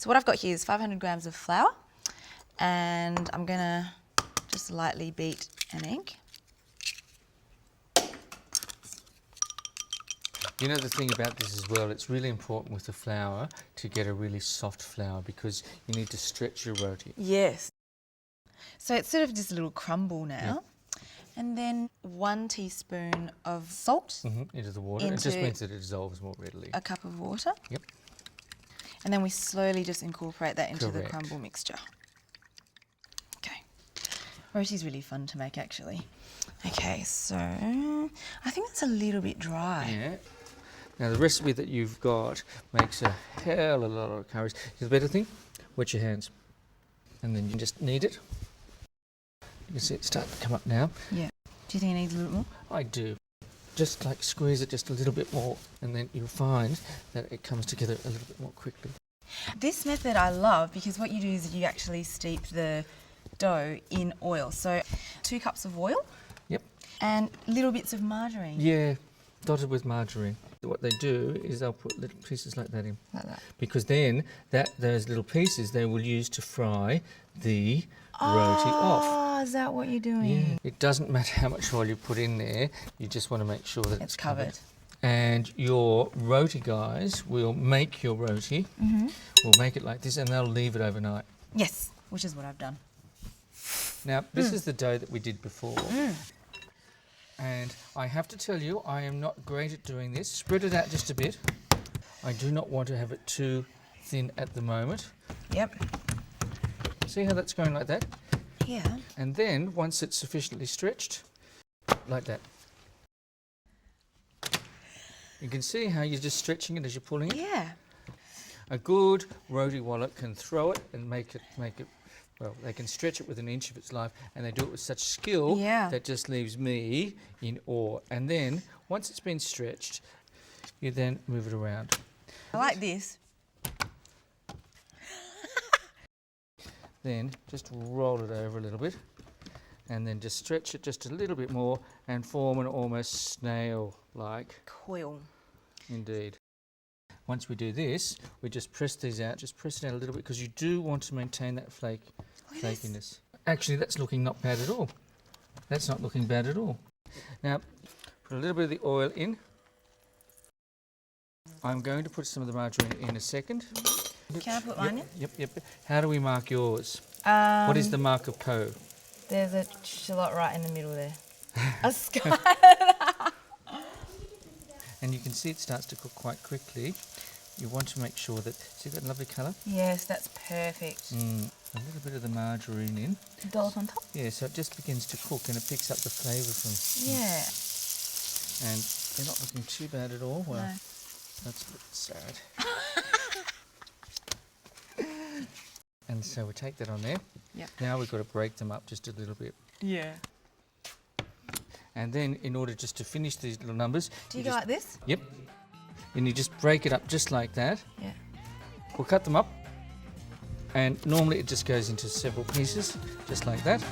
So what I've got here is 500 grams of flour, and I'm gonna just lightly beat an egg. You know the thing about this as well, it's really important with the flour to get a really soft flour because you need to stretch your roti. Yes. So it's sort of just a little crumble now. Yeah. And then 1 teaspoon of salt. Into the water. It just means that it dissolves more readily. A cup of water. Yep. And then we slowly just incorporate that into the Correct. crumble mixture. Okay. Roti's really fun to make actually. Okay, so I think that's a little bit dry. Yeah. Now the recipe that you've got makes a hell of a lot of curries. The better thing, wet your hands. And then you just knead it. You can see it start to come up now. Yeah. Do you think it needs a little more? I do. Just like squeeze it just a little bit more and then you'll find that it comes together a little bit more quickly. This method I love because what you do is you actually steep the dough in oil. So 2 cups of oil. Yep. And little bits of margarine. Yeah, dotted with margarine. What they do is they'll put little pieces like that in. Like that. Because then those little pieces they will use to fry the roti off. Oh, is that what you're doing? Yeah. It doesn't matter how much oil you put in there, you just want to make sure that it's covered. And your roti guys will make your roti, will make it like this and they'll leave it overnight. Yes, which is what I've done. Now, this is the dough that we did before. And I have to tell you, I am not great at doing this. Spread it out just a bit. I do not want to have it too thin at the moment. Yep. See how that's going like that? Yeah. And then, once it's sufficiently stretched, like that. You can see how you're just stretching it as you're pulling it. Yeah. A good roti wallet can throw it and make it, well, they can stretch it with an inch of its life and they do it with such skill that just leaves me in awe. And then, once it's been stretched, you then move it around. I like this. Then just roll it over a little bit and then just stretch it just a little bit more and form an almost snail-like coil. Indeed. Once we do this, we just press these out, just press it out a little bit because you do want to maintain that flakiness. Actually, that's looking not bad at all. That's not looking bad at all. Now, put a little bit of the oil in. I'm going to put some of the margarine in a second. Can I put mine in? Yep. How do we mark yours? What is the mark of Po? There's a shallot right in the middle there. A sky. And you can see it starts to cook quite quickly. You want to make sure that, see that lovely colour? Yes, that's perfect. A little bit of the margarine in. Dollop on top? Yeah, so it just begins to cook and it picks up the flavour from. Yeah. And they're not looking too bad at all. Well, no. That's a bit sad. And so we take that on there. Yep. Now we've got to break them up just a little bit. Yeah. And then in order just to finish these little numbers... Do you go like this? Yep. And you just break it up just like that. Yeah. We'll cut them up. And normally it just goes into several pieces, just like that.